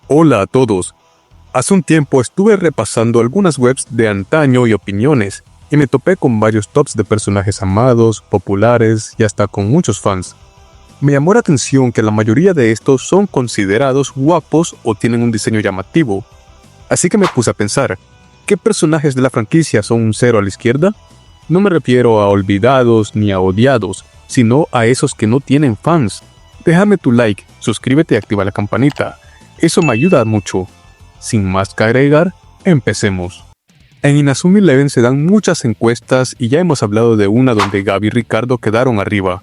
Hola a todos. Hace un tiempo estuve repasando algunas webs de antaño y opiniones, y me topé con varios tops de personajes amados, populares y hasta con muchos fans. Me llamó la atención que la mayoría de estos son considerados guapos o tienen un diseño llamativo. Así que me puse a pensar, ¿qué personajes de la franquicia son un cero a la izquierda? No me refiero a olvidados ni a odiados, sino a esos que no tienen fans. Déjame tu like, suscríbete y activa la campanita. Eso me ayuda mucho. Sin más que agregar, empecemos. En Inazuma Eleven se dan muchas encuestas y ya hemos hablado de una donde Gaby y Ricardo quedaron arriba.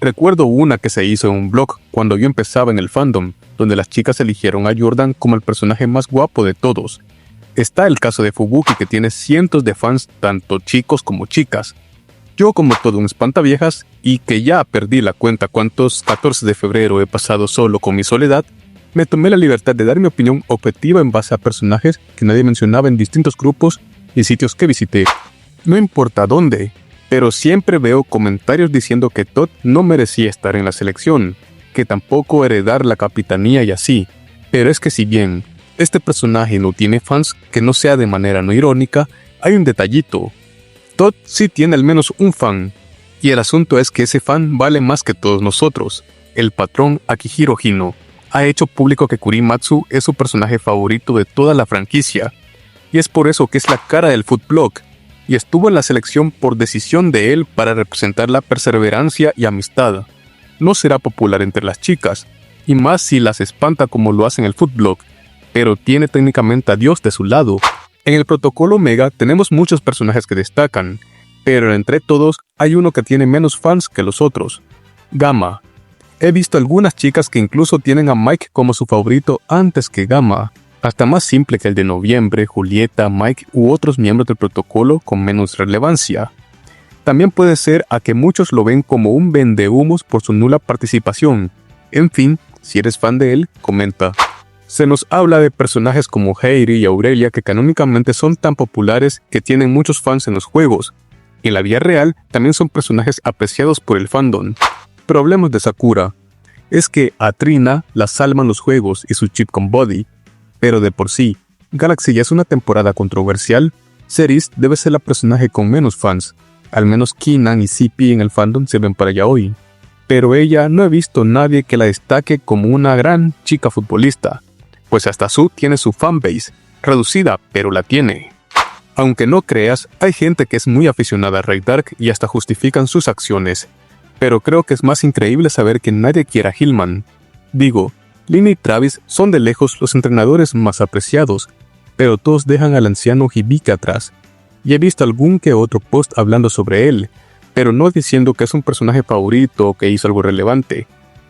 Recuerdo una que se hizo en un blog cuando yo empezaba en el fandom, donde las chicas eligieron a Jordan como el personaje más guapo de todos. Está el caso de Fubuki, que tiene cientos de fans, tanto chicos como chicas. Yo, como todo un espantaviejas, y que ya perdí la cuenta cuántos 14 de febrero he pasado solo con mi soledad, me tomé la libertad de dar mi opinión objetiva en base a personajes que nadie mencionaba en distintos grupos y sitios que visité. No importa dónde, pero siempre veo comentarios diciendo que Todd no merecía estar en la selección, que tampoco heredar la capitanía y así. Pero es que si bien este personaje no tiene fans, que no sea de manera no irónica, hay un detallito. Todd sí tiene al menos un fan, y el asunto es que ese fan vale más que todos nosotros. El patrón Akihiro Hino ha hecho público que Kurimatsu es su personaje favorito de toda la franquicia, y es por eso que es la cara del Footblog, y estuvo en la selección por decisión de él para representar la perseverancia y amistad. No será popular entre las chicas, y más si las espanta como lo hace en el Footblog, pero tiene técnicamente a Dios de su lado. En el protocolo Omega tenemos muchos personajes que destacan, pero entre todos hay uno que tiene menos fans que los otros: Gamma. He visto algunas chicas que incluso tienen a Mike como su favorito antes que Gamma, hasta más simple que el de Noviembre, Julieta, Mike u otros miembros del protocolo con menos relevancia. También puede ser a que muchos lo ven como un vendehumos por su nula participación. En fin, si eres fan de él, comenta. Se nos habla de personajes como Heiri y Aurelia, que canónicamente son tan populares que tienen muchos fans en los juegos. En la vida real también son personajes apreciados por el fandom. Pero hablemos de Sakura. Es que a Trina la salvan los juegos y su chip con Body. Pero de por sí, Galaxy ya es una temporada controversial. Ceres debe ser la personaje con menos fans. Al menos Kinan y CP en el fandom se ven para yaoi. Pero ella no he visto nadie que la destaque como una gran chica futbolista. Pues hasta Su tiene su fanbase, reducida, pero la tiene. Aunque no creas, hay gente que es muy aficionada a Ray Dark y hasta justifican sus acciones. Pero creo que es más increíble saber que nadie quiere a Hillman. Digo, Lina y Travis son de lejos los entrenadores más apreciados, pero todos dejan al anciano Hibiki atrás. Y he visto algún que otro post hablando sobre él, pero no diciendo que es un personaje favorito o que hizo algo relevante.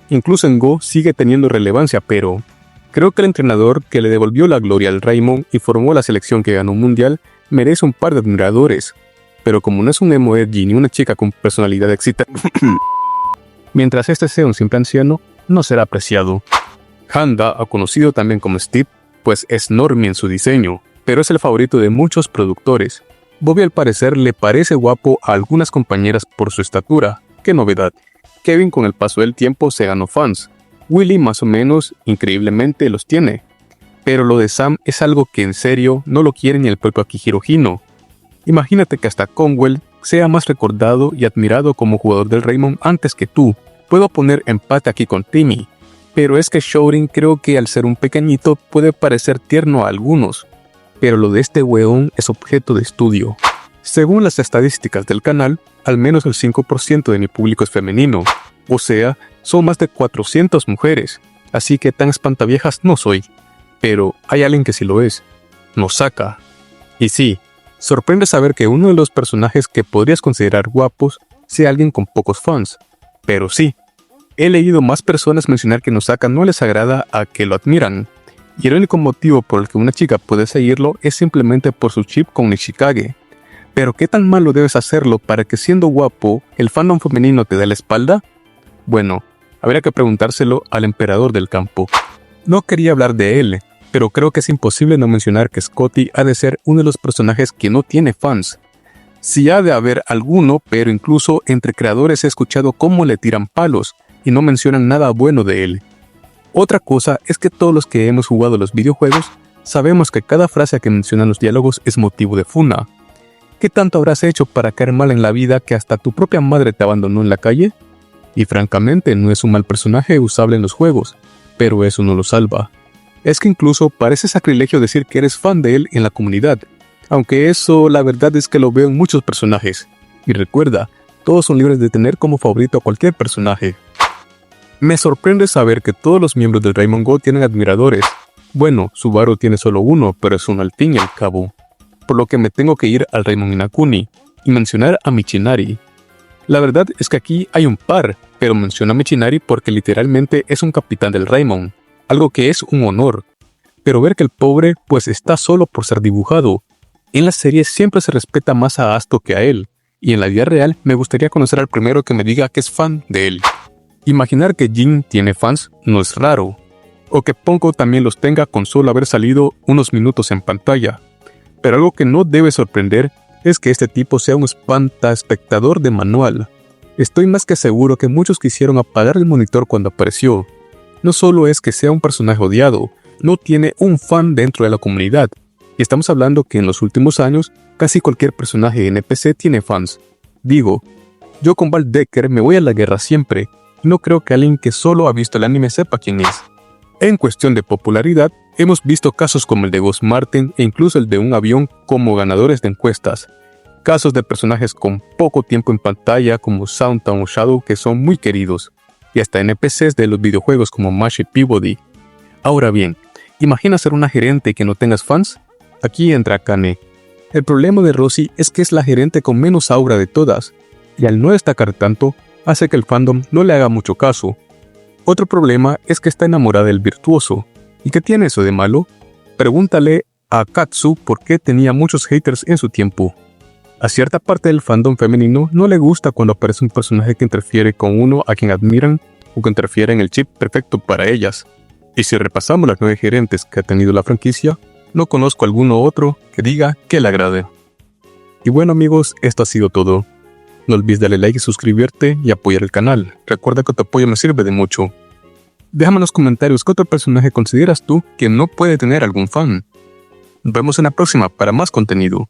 Incluso en Go sigue teniendo relevancia, pero creo que el entrenador que le devolvió la gloria al Raymond y formó la selección que ganó un mundial merece un par de admiradores. Pero como no es un emo edgy ni una chica con personalidad excitante, mientras este sea un simple anciano, no será apreciado. Handa, o conocido también como Steve, pues es normie en su diseño, pero es el favorito de muchos productores. Bobby al parecer le parece guapo a algunas compañeras por su estatura. ¡Qué novedad! Kevin con el paso del tiempo se ganó fans. Willy más o menos, increíblemente, los tiene. Pero lo de Sam es algo que en serio no lo quiere ni el propio Akihiro Hino. Imagínate que hasta Conwell sea más recordado y admirado como jugador del Raymond antes que tú. Puedo poner empate aquí con Timmy, pero es que Shorin creo que al ser un pequeñito puede parecer tierno a algunos, pero lo de este weón es objeto de estudio. Según las estadísticas del canal, al menos el 5% de mi público es femenino, o sea, son más de 400 mujeres, así que tan espantaviejas no soy. Pero hay alguien que sí lo es: Nosaka. Y sí, sorprende saber que uno de los personajes que podrías considerar guapos sea alguien con pocos fans. Pero sí, he leído más personas mencionar que Nosaka no les agrada a que lo admiran. Y el único motivo por el que una chica puede seguirlo es simplemente por su chip con Nishikage. Pero ¿qué tan malo debes hacerlo para que siendo guapo el fandom femenino te dé la espalda? Bueno, habría que preguntárselo al emperador del campo. No quería hablar de él, pero creo que es imposible no mencionar que Scotty ha de ser uno de los personajes que no tiene fans. Sí ha de haber alguno, pero incluso entre creadores he escuchado cómo le tiran palos y no mencionan nada bueno de él. Otra cosa es que todos los que hemos jugado los videojuegos sabemos que cada frase que mencionan los diálogos es motivo de funa. ¿Qué tanto habrás hecho para caer mal en la vida que hasta tu propia madre te abandonó en la calle? Y francamente no es un mal personaje usable en los juegos, pero eso no lo salva. Es que incluso parece sacrilegio decir que eres fan de él en la comunidad, aunque eso la verdad es que lo veo en muchos personajes. Y recuerda, todos son libres de tener como favorito a cualquier personaje. Me sorprende saber que todos los miembros del Raymond Go tienen admiradores. Bueno, Subaru tiene solo uno, pero es uno al fin y al cabo. Por lo que me tengo que ir al Raymond Inakuni y mencionar a Michinari. La verdad es que aquí hay un par, pero menciono a Michinari porque literalmente es un capitán del Raymond, algo que es un honor. Pero ver que el pobre pues está solo por ser dibujado. En la serie siempre se respeta más a Asto que a él, y en la vida real me gustaría conocer al primero que me diga que es fan de él. Imaginar que Jin tiene fans no es raro, o que Ponko también los tenga con solo haber salido unos minutos en pantalla. Pero algo que no debe sorprender es que este tipo sea un espectador de manual. Estoy más que seguro que muchos quisieron apagar el monitor cuando apareció. No solo es que sea un personaje odiado, no tiene un fan dentro de la comunidad. Y estamos hablando que en los últimos años casi cualquier personaje NPC tiene fans. Digo, yo con Val Decker me voy a la guerra siempre, y no creo que alguien que solo ha visto el anime sepa quién es. En cuestión de popularidad, hemos visto casos como el de Ghost Martin e incluso el de un avión como ganadores de encuestas. Casos de personajes con poco tiempo en pantalla como Soundtown o Shadow que son muy queridos. Y hasta NPCs de los videojuegos como Mash y Peabody. Ahora bien, ¿imagina ser una gerente y que no tengas fans? Aquí entra Kane. El problema de Rosie es que es la gerente con menos aura de todas, y al no destacar tanto, hace que el fandom no le haga mucho caso. Otro problema es que está enamorada del virtuoso. ¿Y qué tiene eso de malo? Pregúntale a Katsu por qué tenía muchos haters en su tiempo. A cierta parte del fandom femenino no le gusta cuando aparece un personaje que interfiere con uno a quien admiran o que interfiere en el chip perfecto para ellas. Y si repasamos las 9 gerentes que ha tenido la franquicia, no conozco alguno otro que diga que le agrade. Y bueno amigos, esto ha sido todo. No olvides darle like y suscribirte y apoyar el canal. Recuerda que tu apoyo me sirve de mucho. Déjame en los comentarios qué otro personaje consideras tú que no puede tener algún fan. Nos vemos en la próxima para más contenido.